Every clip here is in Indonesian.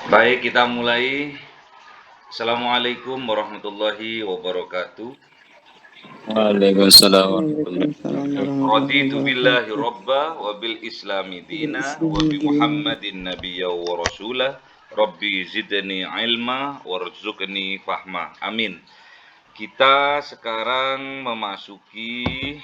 Baik, kita mulai. Assalamualaikum warahmatullahi wabarakatuh. Waalaikumsalam warahmatullahi Waalaikumsalam wabarakatuh. warahmatullahi Raditu billahi wabarakatuh. robba wa bil islami Bil dina wa Islam bi dina. Muhammadin nabiyya wa rasulah. Rabbi zidni ilma warzuqni fahma. Amin. Kita sekarang memasuki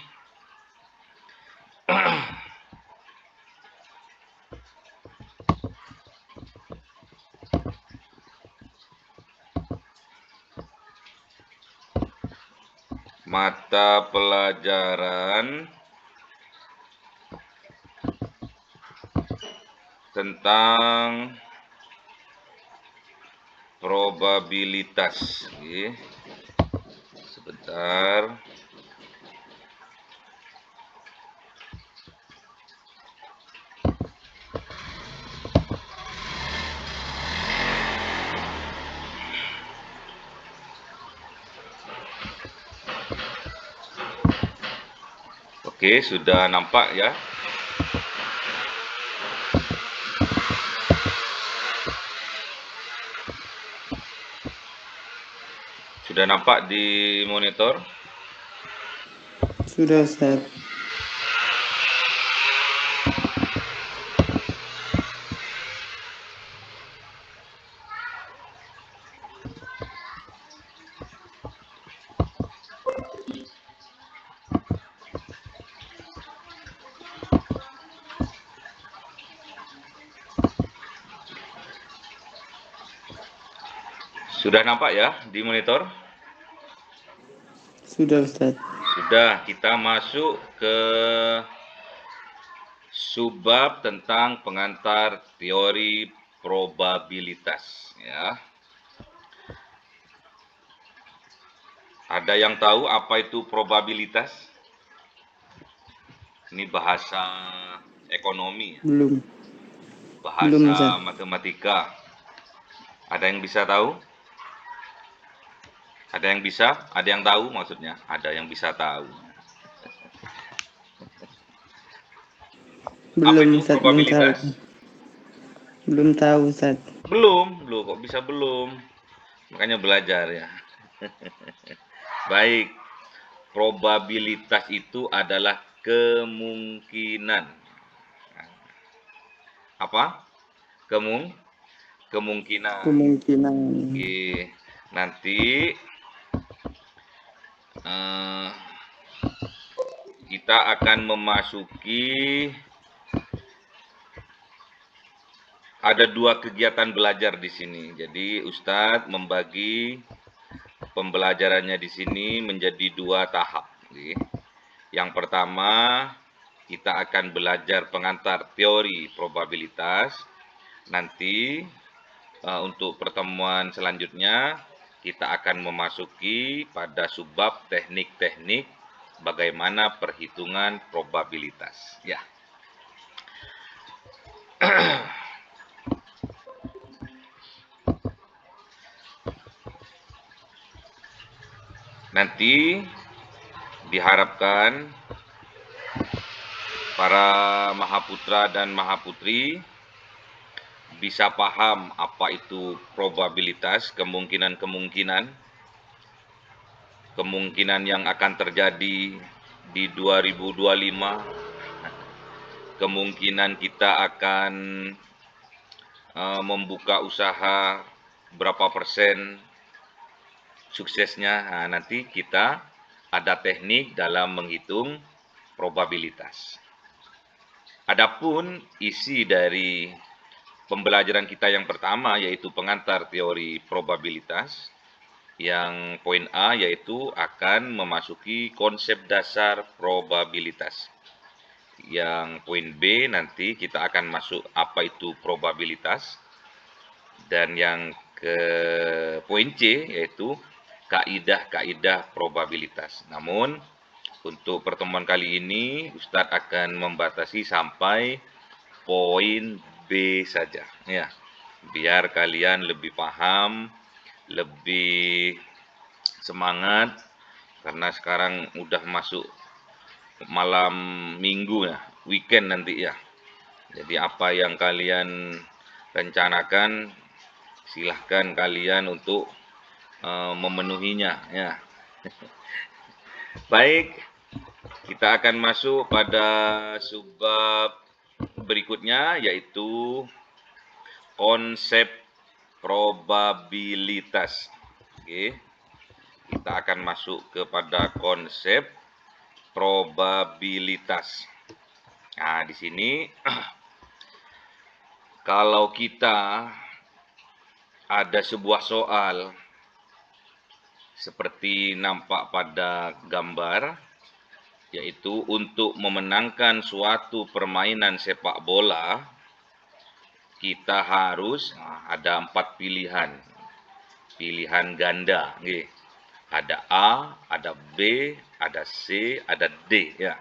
mata pelajaran tentang probabilitas. Oke. Sebentar. Oke, sudah nampak ya? Sudah nampak di monitor? Sudah Ustaz. Sudah nampak ya di monitor? Sudah Ustaz. Sudah, kita masuk ke subbab tentang pengantar teori probabilitas ya. Ada yang tahu apa itu probabilitas? Ini bahasa ekonomi, Belum bahasa Ustaz. matematika. Ada yang bisa tahu? Ada yang bisa? Ada yang tahu maksudnya? Ada yang bisa tahu. Apa Belum itu Ustaz, belum tahu. probabilitas? Belum tahu Ustaz. Belum, loh kok bisa belum? Makanya belajar ya. Baik, probabilitas itu adalah kemungkinan. Apa? Kemungkinan. Kemungkinan. Oke, nanti eh, kita akan memasuki ada 2 kegiatan belajar di sini. Jadi Ustadz membagi pembelajarannya di sini menjadi 2 tahap. Yang pertama, kita akan belajar pengantar teori probabilitas. Nanti untuk pertemuan selanjutnya kita akan memasuki pada subbab teknik-teknik bagaimana perhitungan probabilitas. Ya. Nanti diharapkan para mahaputra dan mahaputri bisa paham apa itu probabilitas, kemungkinan yang akan terjadi di 2025, kemungkinan kita akan membuka usaha berapa persen suksesnya. Nah, nanti kita ada teknik dalam menghitung probabilitas. Adapun isi dari pembelajaran kita yang pertama yaitu pengantar teori probabilitas. Yang poin A yaitu akan memasuki konsep dasar probabilitas. Yang poin B nanti kita akan masuk apa itu probabilitas. Dan yang ke poin C yaitu kaidah-kaidah probabilitas. Namun untuk pertemuan kali ini Ustadz akan membatasi sampai poin B saja ya. Biar kalian lebih paham, lebih semangat karena sekarang udah masuk malam minggu ya, weekend nanti ya. Jadi apa yang kalian rencanakan Silahkan kalian untuk memenuhinya ya. Baik, kita akan masuk pada subbab berikutnya, yaitu konsep probabilitas. Oke, kita akan masuk kepada konsep probabilitas. Nah, di sini kalau kita ada sebuah soal seperti nampak pada gambar, yaitu untuk memenangkan suatu permainan sepak bola, kita harus ada 4 pilihan. Pilihan ganda. Ada A, ada B, ada C, ada D. Ya.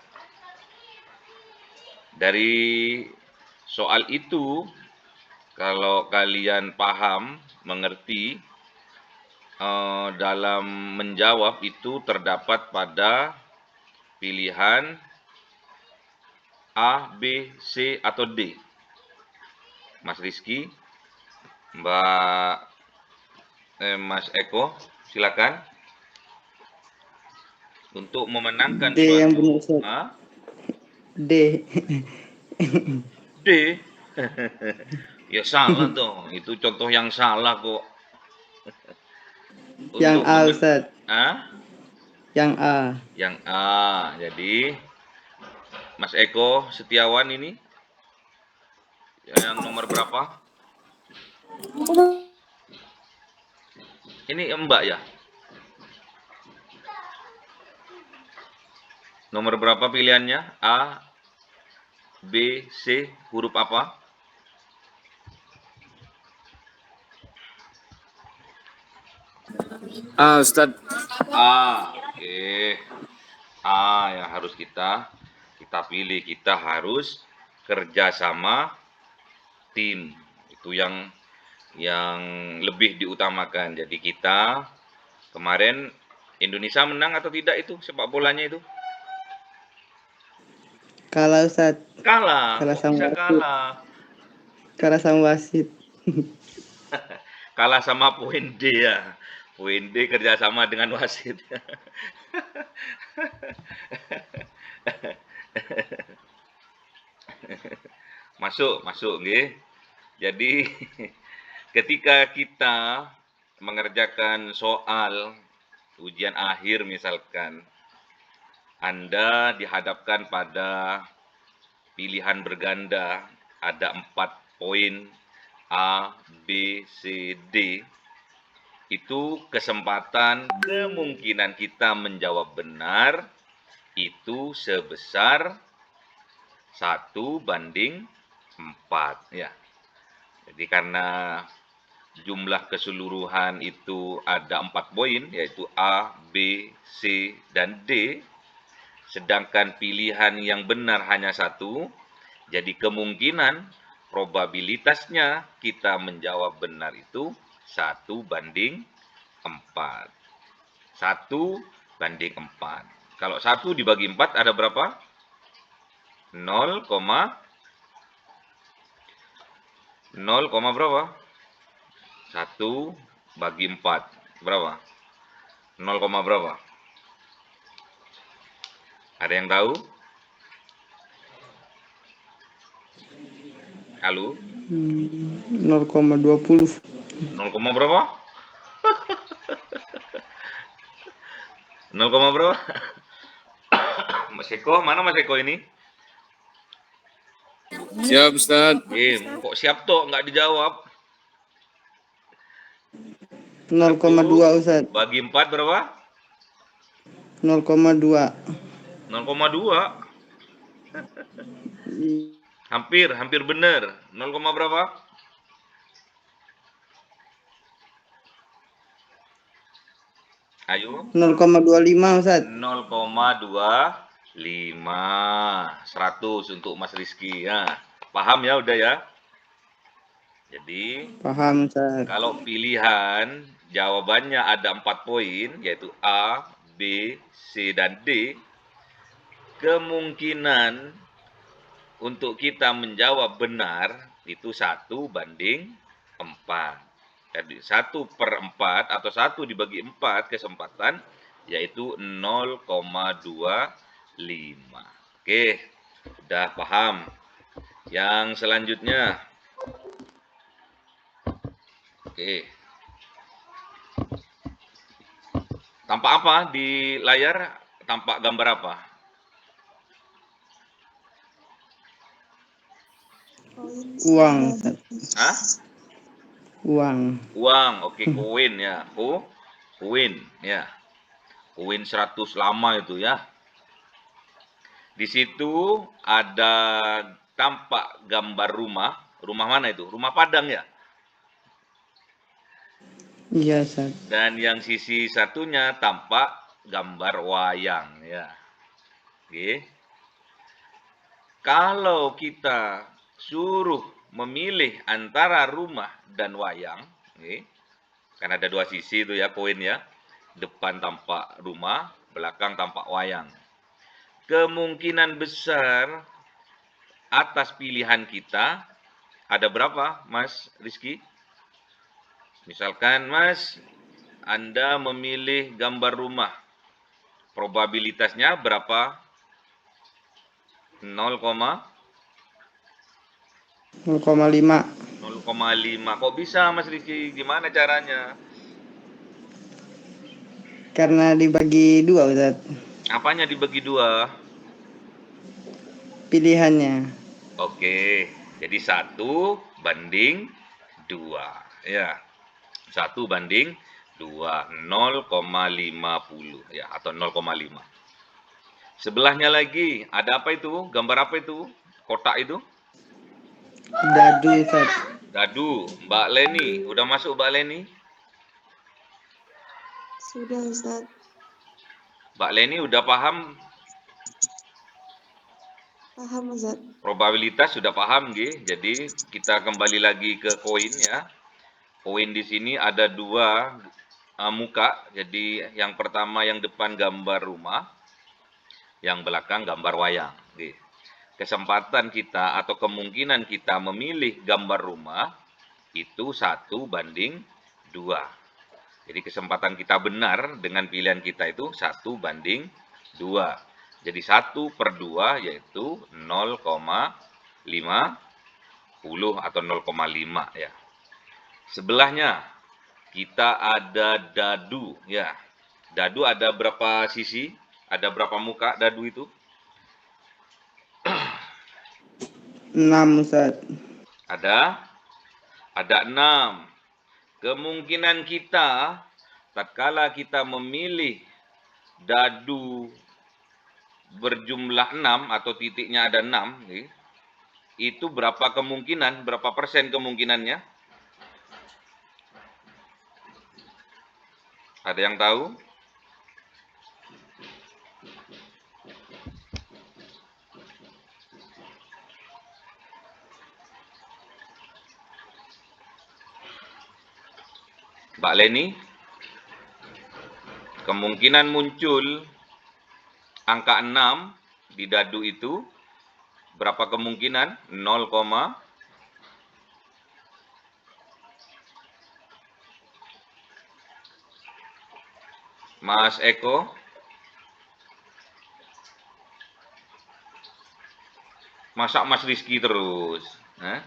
Dari soal itu, kalau kalian paham, mengerti, dalam menjawab itu terdapat pada pilihan A, B, C, atau D. Mas Rizky, Mas Eko, silakan. Untuk memenangkan D yang benar, suatu... Ustaz. D. D? Ya salah dong, itu contoh yang salah kok. Yang Untuk A, Ustaz. Yang A. Yang A. Jadi Mas Eko Setiawan ini yang nomor berapa? Ini Mbak ya? Nomor berapa pilihannya? A, B, C, huruf apa? A, Ustaz. A. Oke. A yang harus kita pilih. Kita harus kerja sama tim. Itu yang lebih diutamakan. Jadi kita kemarin Indonesia menang atau tidak itu sepak bolanya itu? Kalah, Ustaz. Kalah. Kalah Kok sama bisa wasit. kalah? Kalah sama wasit. Kalah sama poin D ya. Poin D kerjasama dengan wasit. Masuk nggih. Jadi ketika kita mengerjakan soal ujian akhir misalkan, Anda dihadapkan pada pilihan berganda, ada 4 poin A, B, C, D. Itu kesempatan kemungkinan kita menjawab benar itu sebesar 1:4 ya. Jadi karena jumlah keseluruhan itu ada 4 poin, yaitu A, B, C, dan D, sedangkan pilihan yang benar hanya 1, jadi kemungkinan probabilitasnya kita menjawab benar itu 1:4. 1:4. Kalau 1 dibagi 4 ada berapa? 0, 0, berapa? 1 bagi 4. Berapa? 0, berapa? Ada yang tahu? Halo? 0,20. 0, berapa? 0, berapa? Mas Eko, mana Mas Eko ini? Siap, Ustaz. Kok siap toh, nggak dijawab? 0,2, Ustaz. Bagi 4 berapa? 0,2. 0,2. Hampir benar. 0, berapa? Ayo. 0,25, Ustaz. 0,25. 100 untuk Mas Rizky ya. Paham ya udah ya? Jadi Paham, Ustaz. kalau pilihan jawabannya ada 4 poin, yaitu A, B, C, dan D, kemungkinan untuk kita menjawab benar itu 1:4. Jadi 1/4 atau 1 dibagi 4 kesempatan yaitu 0,25. Oke, udah paham. Yang selanjutnya. Oke. Tampak apa di layar? Tampak gambar apa? Uang, Ustaz. Hah? Uang. Uang. Oke, koin ya. Koin ya. Koin 100 lama itu ya. Di situ ada tampak gambar rumah. Rumah mana itu? Rumah Padang ya? Iya, Ustaz. Dan yang sisi satunya tampak gambar wayang ya. Oke. Kalau kita suruh memilih antara rumah dan wayang, oke, kan ada dua sisi itu ya koin ya. Depan tampak rumah, belakang tampak wayang. Kemungkinan besar atas pilihan kita ada berapa, Mas Rizky? Misalkan Mas, Anda memilih gambar rumah. Probabilitasnya berapa? 0,5. 0,5. Kok bisa Mas Rizky? Gimana caranya? Karena dibagi 2, Ustaz. Apanya dibagi 2? Pilihannya. Oke, jadi 1/2. Ya, 1/2, 0,50 ya, atau 0,5. Sebelahnya lagi, ada apa itu? Gambar apa itu? Kotak itu? Dadu, Ustaz. Dadu. Mbak Leni, udah masuk Mbak Leni? Sudah, Ustaz. Mbak Leni udah paham? Paham, Ustaz. Probabilitas sudah paham, nggih. Jadi kita kembali lagi ke koin ya. Koin di sini ada dua muka. Jadi yang pertama yang depan gambar rumah, yang belakang gambar wayang. Nggih. Kesempatan kita atau kemungkinan kita memilih gambar rumah itu 1/2. Jadi kesempatan kita benar dengan pilihan kita itu 1/2. Jadi 1/2 yaitu 0,50 atau 0,5 ya. Sebelahnya kita ada dadu ya. Dadu ada berapa sisi? Ada berapa muka dadu itu? 6, Ustaz. Ada 6. Kemungkinan kita tatkala kita memilih dadu berjumlah 6 atau titiknya ada 6, itu berapa kemungkinan, berapa persen kemungkinannya? Ada yang tahu? Mbak Leni, kemungkinan muncul angka 6 di dadu itu berapa kemungkinan? 0, Mas Eko? Masa Mas Rizky terus? Hah?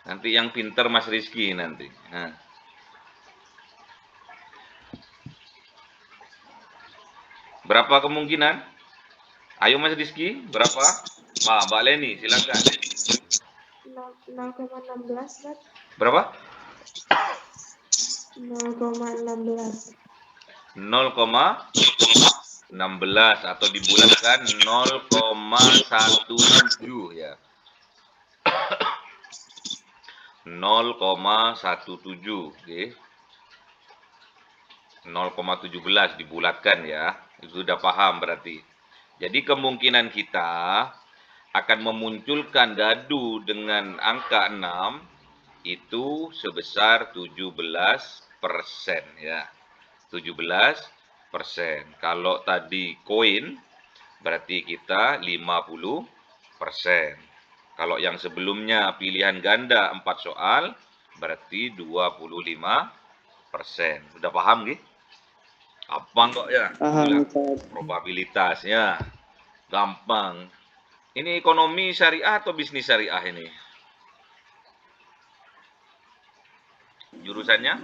Nanti yang pinter Mas Rizky nanti. Nah. Berapa kemungkinan? Ayo Mas Rizky, berapa? Mbak Leni, silakan. 0,16, Ustaz. Berapa? 0,16. 0,16 atau dibulatkan 0,17 ya. 0,17, oke. 0,17 dibulatkan ya. Itu sudah paham berarti. Jadi kemungkinan kita akan memunculkan dadu dengan angka 6 itu sebesar 17% ya. 17%. Kalau tadi koin berarti kita 50%. Kalau yang sebelumnya pilihan ganda 4 soal berarti 25%. Udah paham nggih? Gampang kok ya. Paham Inilah Ustaz. probabilitas ya. Gampang. Ini ekonomi syariah atau bisnis syariah ini? Jurusannya?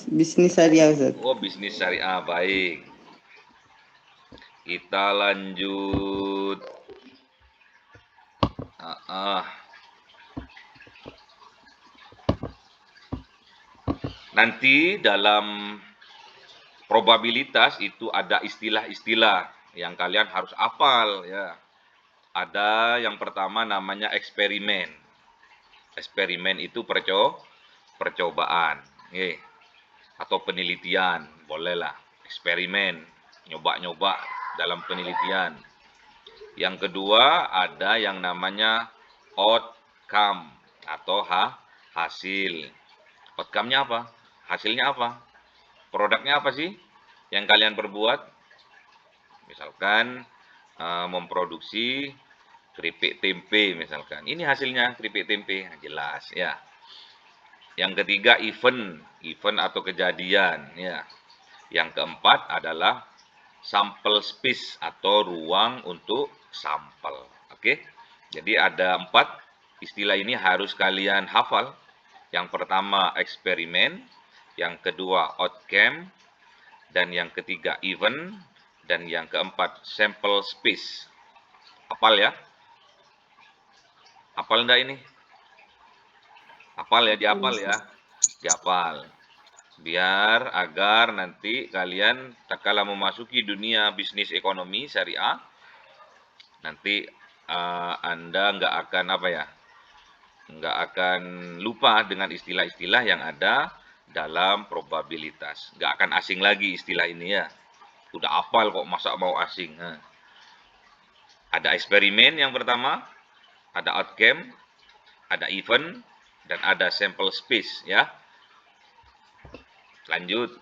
Bisnis syariah Ustaz. Oh, bisnis syariah. Baik. Kita lanjut. Nanti dalam probabilitas itu ada istilah-istilah yang kalian harus hafal ya. Ada yang pertama namanya eksperimen. Eksperimen itu percobaan, atau penelitian, bolehlah. Eksperimen, nyoba-nyoba dalam penelitian. Yang kedua ada yang namanya outcome atau hasil. Outcome-nya apa? Hasilnya apa? Produknya apa sih yang kalian perbuat? Misalkan memproduksi keripik tempe misalkan. Ini hasilnya keripik tempe, jelas ya. Yang ketiga event atau kejadian ya. Yang keempat adalah sampel space atau ruang untuk sampel. Oke. Jadi ada 4 istilah ini harus kalian hafal. Yang pertama eksperimen, yang kedua outcome, dan yang ketiga event, dan yang keempat sample space. Hafal ya? Hafal enggak ini? Hafal ya, dihafal ya. Dihafal. Biar agar nanti kalian tatkala memasuki dunia bisnis ekonomi syariah, nanti Anda nggak akan nggak akan lupa dengan istilah-istilah yang ada dalam probabilitas. Nggak akan asing lagi istilah ini ya. Udah hafal kok, masa mau asing. Nah. Ada eksperimen yang pertama, ada outcome, ada event, dan ada sample space ya. Lanjut.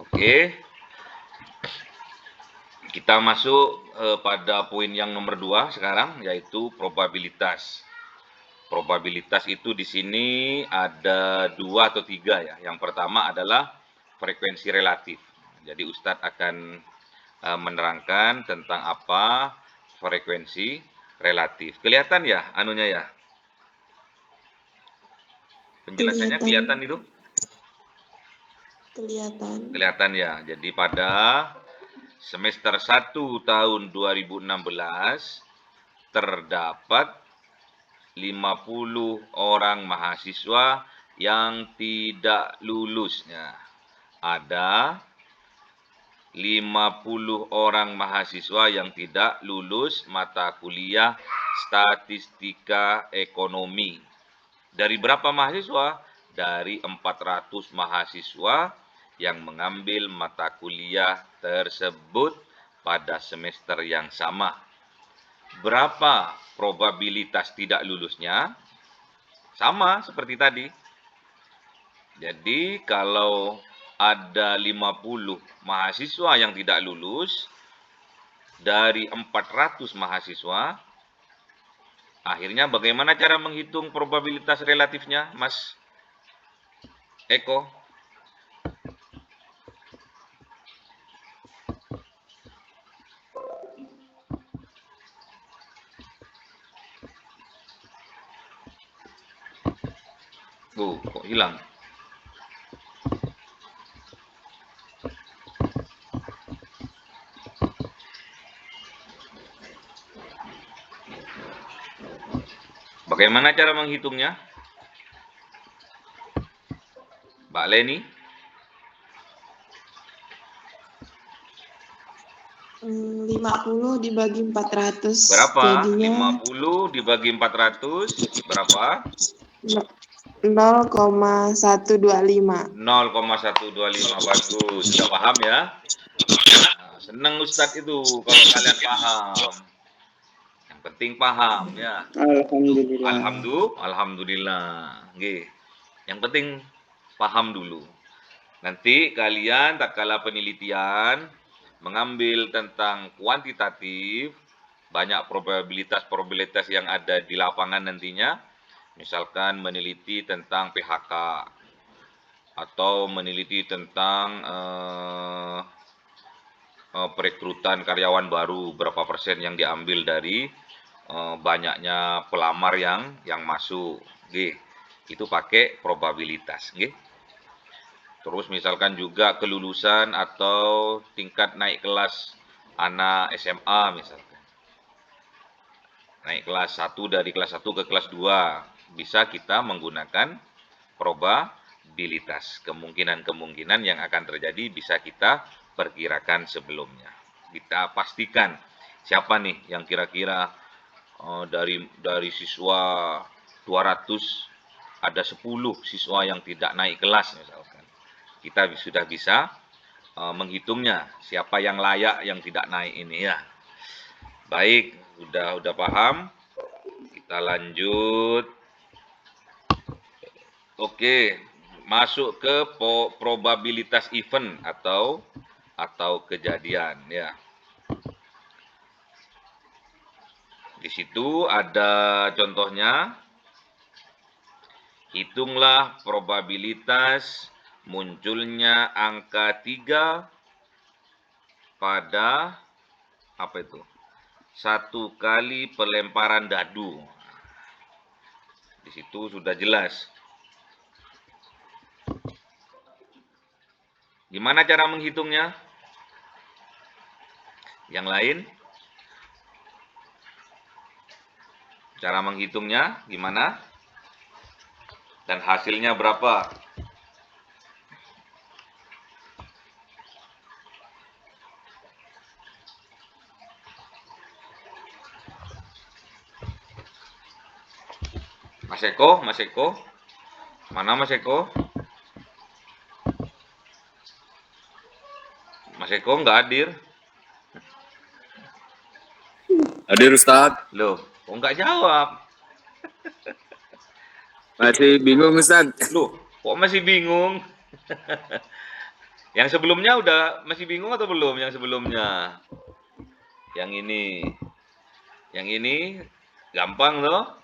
Oke. Kita masuk pada poin yang nomor 2 sekarang, yaitu probabilitas. Probabilitas itu di sini ada 2 atau 3 ya. Yang pertama adalah frekuensi relatif. Jadi Ustadz akan menerangkan tentang apa frekuensi relatif. Kelihatan ya anunya ya? Penjelasannya kelihatan itu? Kelihatan. Kelihatan ya. Jadi pada semester 1 tahun 2016 terdapat 50 orang mahasiswa yang tidak lulusnya. Ada 50 orang mahasiswa yang tidak lulus mata kuliah statistika ekonomi. Dari berapa mahasiswa? Dari 400 mahasiswa yang mengambil mata kuliah tersebut pada semester yang sama. Berapa probabilitas tidak lulusnya? Sama seperti tadi. Jadi kalau ada 50 mahasiswa yang tidak lulus dari 400 mahasiswa, akhirnya bagaimana cara menghitung probabilitas relatifnya, Mas Eko? Kok hilang? Bagaimana cara menghitungnya? Mbak Leni? 50 dibagi 400. Berapa? Jadinya 50 dibagi 400 berapa? 0,125. 0,125. Bagus. Sudah paham ya? Nah, senang Ustadz itu kalau kalian paham. Yang penting paham ya. Alhamdulillah. Alhamdulillah. Nggih. Yang penting paham dulu. Nanti kalian tak kala penelitian mengambil tentang kuantitatif, banyak probabilitas yang ada di lapangan nantinya. Misalkan meneliti tentang PHK atau meneliti tentang perekrutan karyawan baru, berapa persen yang diambil dari banyaknya pelamar yang masuk. Itu pakai probabilitas. Terus misalkan juga kelulusan atau tingkat naik kelas anak SMA misalkan. Naik kelas 1 dari kelas 1 ke kelas 2. Bisa kita menggunakan probabilitas. Kemungkinan-kemungkinan yang akan terjadi bisa kita perkirakan sebelumnya. Kita pastikan siapa nih yang kira-kira dari siswa 200 ada 10 siswa yang tidak naik kelas misalkan. Kita sudah bisa menghitungnya siapa yang layak yang tidak naik ini ya. Baik, udah paham? Kita lanjut. Oke, masuk ke probabilitas event atau kejadian ya. Di situ ada contohnya. Hitunglah probabilitas munculnya angka 3 pada apa itu? 1 kali pelemparan dadu. Di situ sudah jelas. Gimana cara menghitungnya? Yang lain? Cara menghitungnya gimana? Dan hasilnya berapa? Mas Eko? Mana Mas Eko? Mas Eko nggak hadir? Hadir Ustadz. Loh, kok nggak jawab? Masih bingung Ustadz. Loh, kok masih bingung? Yang sebelumnya udah masih bingung atau belum yang sebelumnya? Yang ini. Yang ini gampang loh.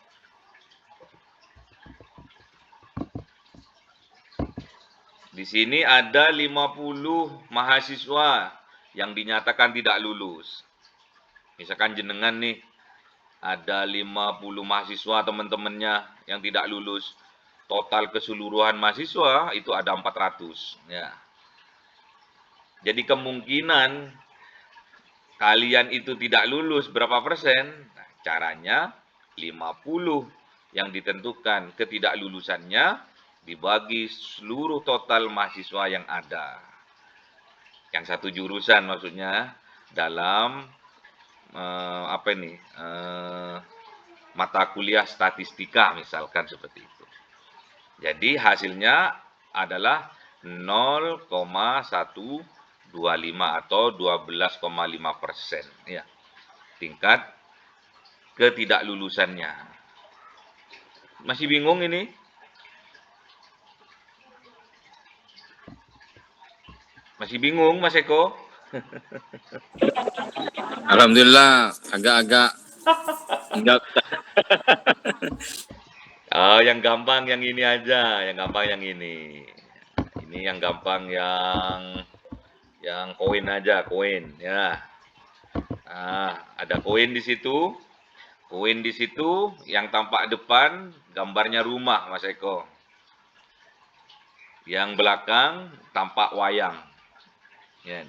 Di sini ada 50 mahasiswa yang dinyatakan tidak lulus. Misalkan jenengan nih, ada 50 mahasiswa teman-temannya yang tidak lulus. Total keseluruhan mahasiswa itu ada 400. Ya. Jadi kemungkinan kalian itu tidak lulus berapa persen? Nah, caranya 50 yang ditentukan ketidaklulusannya dibagi seluruh total mahasiswa yang ada. Yang satu jurusan maksudnya dalam mata kuliah statistika misalkan seperti itu. Jadi hasilnya adalah 0,125 atau 12,5% ya. Tingkat ketidaklulusannya. Masih bingung ini? Masih bingung, Mas Eko? Alhamdulillah agak-agak enggak. Oh, yang gampang yang ini aja, yang gampang yang ini. Ini yang gampang yang koin aja, koin ya. Nah, ada koin di situ. Koin di situ yang tampak depan gambarnya rumah, Mas Eko. Yang belakang tampak wayang. Ya.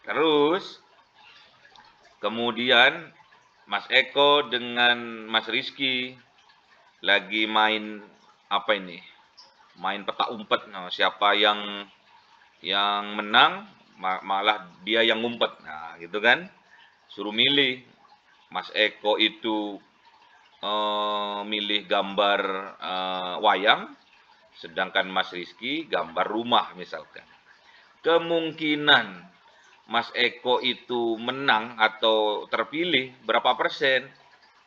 Terus kemudian Mas Eko dengan Mas Rizky lagi main apa ini? Main petak umpet. Nah, siapa yang menang malah dia yang ngumpet. Nah, gitu kan? Suruh milih. Mas Eko itu milih gambar wayang, sedangkan Mas Rizky gambar rumah misalkan. Kemungkinan Mas Eko itu menang atau terpilih berapa persen?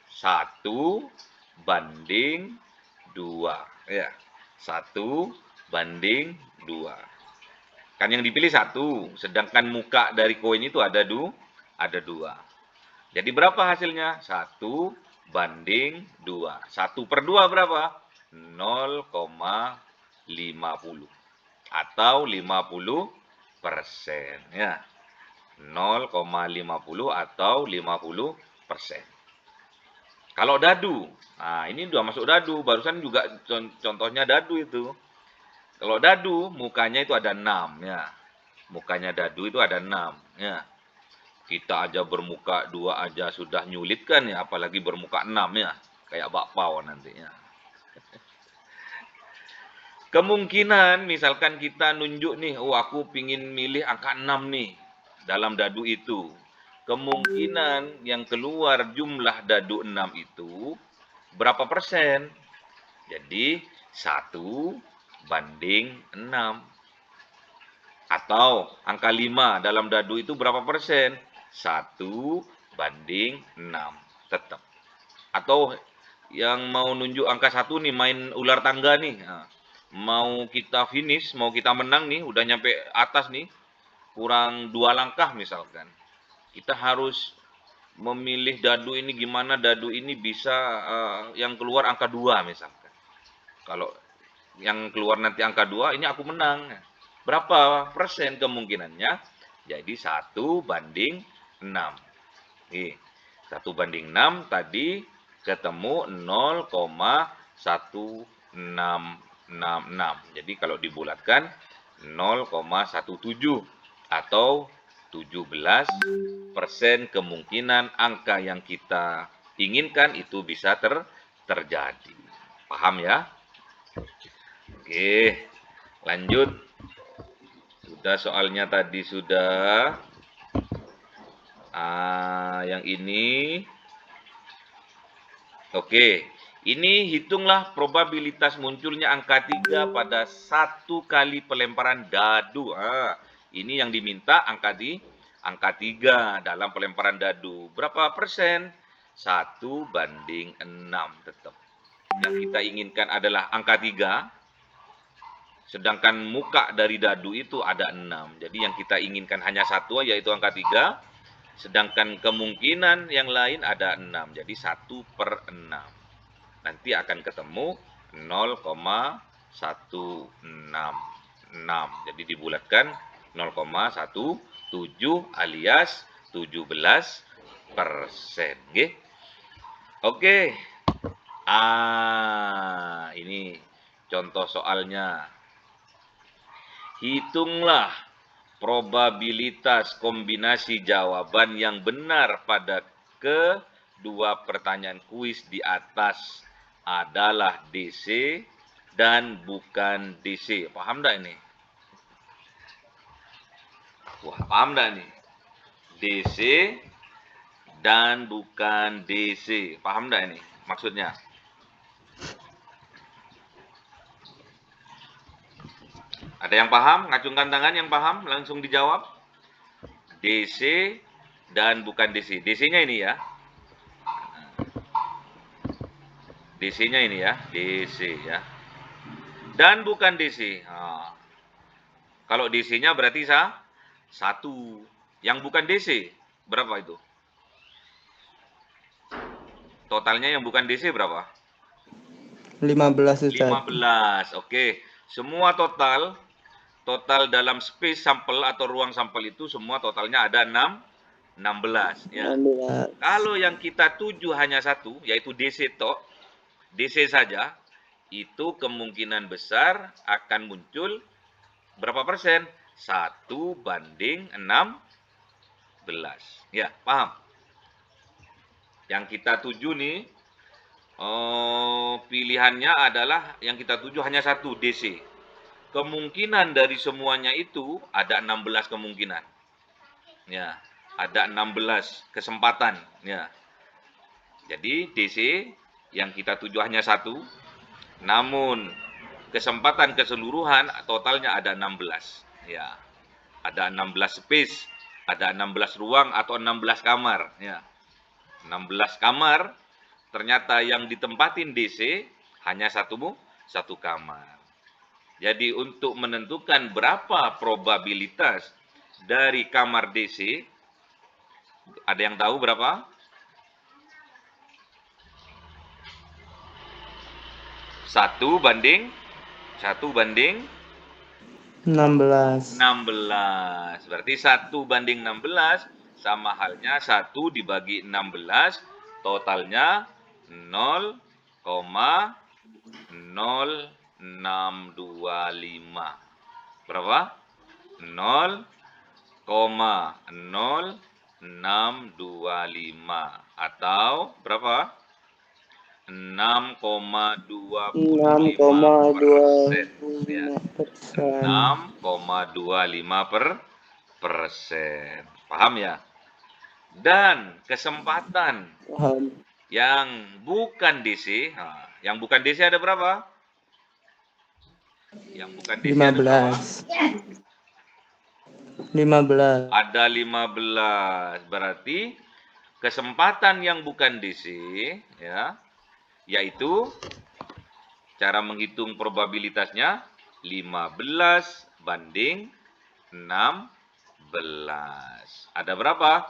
1/2. Ya, 1/2. Kan yang dipilih 1, sedangkan muka dari koin itu ada 2. Jadi berapa hasilnya? 1 banding 2. 1/2 berapa? 0,50 atau 50%, ya. 0,50 atau 50%. Kalau dadu, nah ini udah masuk dadu, barusan juga contohnya dadu itu. Kalau dadu, mukanya itu ada 6, ya. Mukanya dadu itu ada 6, ya. Kita aja bermuka 2 aja sudah nyulit kan ya, apalagi bermuka 6 ya. Kayak bakpao nantinya. Kemungkinan misalkan kita nunjuk nih, oh aku pingin milih angka 6 nih dalam dadu itu. Kemungkinan yang keluar jumlah dadu 6 itu berapa persen? Jadi 1 banding 6. Atau angka 5 dalam dadu itu berapa persen? 1 banding 6. Tetap. Atau yang mau nunjuk angka 1 nih, main ular tangga nih. Nah, mau kita finish, mau kita menang nih, udah nyampe atas nih, kurang 2 langkah misalkan. Kita harus memilih dadu ini gimana dadu ini bisa yang keluar angka 2 misalkan. Kalau yang keluar nanti angka 2, ini aku menang. Berapa persen kemungkinannya? Jadi 1 banding 6. Nih, 1 banding 6 tadi ketemu 0,1666. Jadi kalau dibulatkan 0,17 atau 17% kemungkinan angka yang kita inginkan itu bisa terjadi. Paham ya? Oke, lanjut. Sudah soalnya tadi sudah. Yang ini. Oke, ini hitunglah probabilitas munculnya angka 3 pada 1 kali pelemparan dadu. Ini yang diminta angka 3 dalam pelemparan dadu. Berapa persen? 1 banding 6 tetap. Yang kita inginkan adalah angka 3. Sedangkan muka dari dadu itu ada 6. Jadi yang kita inginkan hanya 1, yaitu angka 3. Sedangkan kemungkinan yang lain ada 6. Jadi 1/6. Nanti akan ketemu 0,166. Jadi dibulatkan 0,17 alias 17%. Oke. Ini contoh soalnya. Hitunglah probabilitas kombinasi jawaban yang benar pada kedua pertanyaan kuis di atas adalah DC dan bukan DC. Paham enggak ini? Wah, paham enggak nih? DC dan bukan DC. Paham enggak ini maksudnya? Ada yang paham? Ngacungkan tangan yang paham, langsung dijawab. DC dan bukan DC. DC-nya ini ya. DC-nya ini ya. DC ya. Dan bukan DC. Kalau DC-nya berarti 1. Yang bukan DC, berapa itu? Totalnya yang bukan DC berapa? 15, Ustaz. 15. Oke. Semua total dalam space sampel atau ruang sampel itu semua totalnya ada 16 ya. 16. Kalau yang kita tuju hanya 1, yaitu DC DC saja, itu kemungkinan besar akan muncul berapa persen? 1 banding 16. Ya, paham? Yang kita tuju nih, pilihannya adalah yang kita tuju hanya 1, DC. Kemungkinan dari semuanya itu ada 16 kemungkinan. Ya, ada 16 kesempatan. Ya. Jadi DC yang kita tuju hanya 1, namun kesempatan keseluruhan totalnya ada 16. Ya, ada 16 space, ada 16 ruang atau 16 kamar. Ya, 16 kamar. Ternyata yang ditempatin DC hanya satu kamar. Jadi untuk menentukan berapa probabilitas dari kamar DC, ada yang tahu berapa? 1 banding 16. 16. Berarti 1 banding 16 sama halnya 1 dibagi 16, totalnya 0,0625. Berapa? 0,0625 atau berapa? 6,25%. Ya. 6,25%. Paham ya? Dan kesempatan Paham. yang bukan DC, yang bukan DC ada berapa? Yang bukan DC ada berapa? 15. Ada 15. Berarti kesempatan yang bukan DC, ya, yaitu cara menghitung probabilitasnya 15 banding 16. Ada berapa?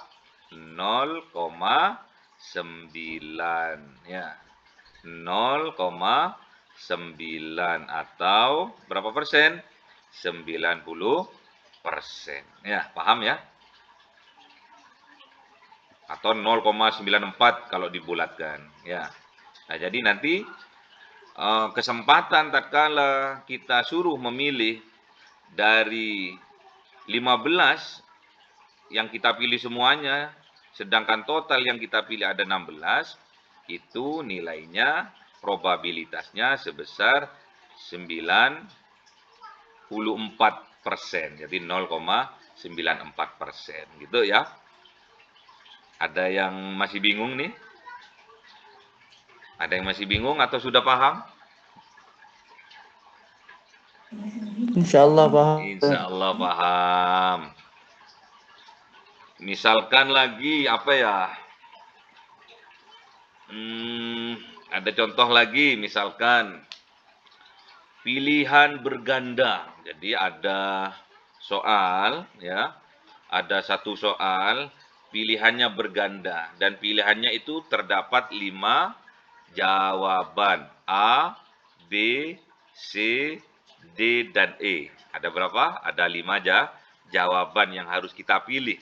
0,9 ya. 0,9 atau berapa persen? 90%. Ya, paham ya? Atau 0,94 kalau dibulatkan, ya. Nah, jadi nanti kesempatan tatkala kita suruh memilih dari 15 yang kita pilih semuanya, sedangkan total yang kita pilih ada 16, itu nilainya probabilitasnya sebesar 94%, jadi 0,94%, gitu ya. Ada yang masih bingung nih? Ada yang masih bingung atau sudah paham? Insyaallah paham. Insyaallah paham. Misalkan lagi apa ya? Ada contoh lagi, misalkan pilihan berganda. Jadi ada soal, ya, ada satu soal pilihannya berganda dan pilihannya itu terdapat 5 jawaban A, B, C, D, dan E. Ada berapa? Ada 5 jawaban yang harus kita pilih.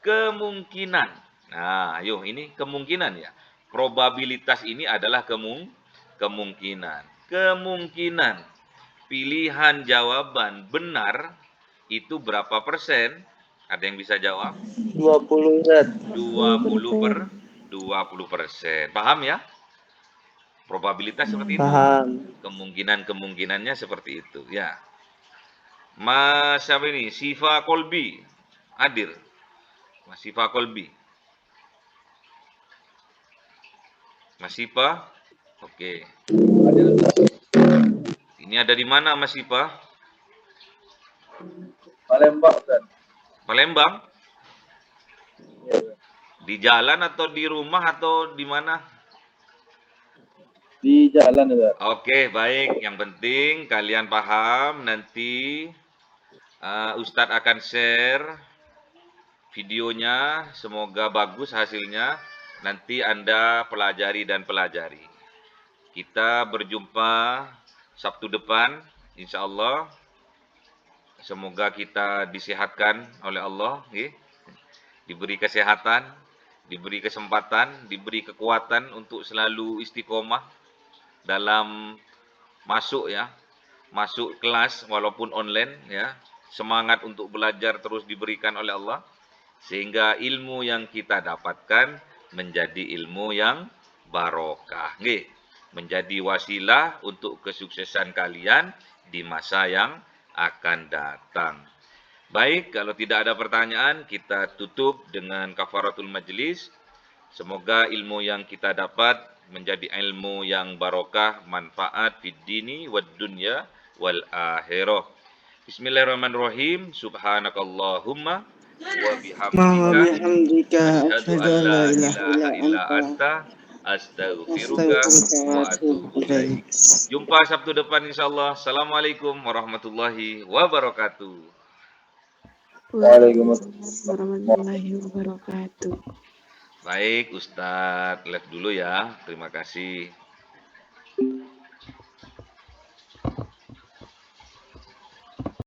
Kemungkinan. Nah, ayo ini kemungkinan ya. Probabilitas ini adalah kemungkinan. Kemungkinan pilihan jawaban benar itu berapa persen? Ada yang bisa jawab? 20, Ustaz. 20%. Paham ya? Probabilitas seperti itu. Paham. Kemungkinan-kemungkinannya seperti itu, ya. Mas siapa ini? Siva Kolbi hadir. Mas Siva Kolbi. Mas Siva? Oke. Ini ada di mana Mas Siva? Palembang, Ustaz. Palembang? Ya, Di jalan atau di rumah atau di mana? di jalan, Ustaz. Oke, baik. Yang penting kalian paham. Nanti Ustadz akan share videonya. Semoga bagus hasilnya. Nanti Anda pelajari dan pelajari. Kita berjumpa Sabtu depan, insya Allah. Semoga kita disehatkan oleh Allah, diberi kesehatan, diberi kesempatan, diberi kekuatan untuk selalu istiqomah dalam masuk kelas walaupun online, ya. Semangat untuk belajar terus diberikan oleh Allah sehingga ilmu yang kita dapatkan menjadi ilmu yang barokah, menjadi wasilah untuk kesuksesan kalian di masa yang akan datang. Baik, kalau tidak ada pertanyaan, kita tutup dengan kafaratul majlis. Semoga ilmu yang kita dapat menjadi ilmu yang barokah, manfaat fid dini wad dunya wal akhirah. Bismillahirrahmanirrahim. Subhanakallahumma wa bihamdika asyhadu an la ilaha illa anta Astaghfiruka wa atubu ilaik. Jumpa Sabtu depan insyaallah. Assalamualaikum warahmatullahi wabarakatuh. Waalaikumsalam warahmatullahi wabarakatuh. Baik, Ustadz, live dulu ya. Terima kasih.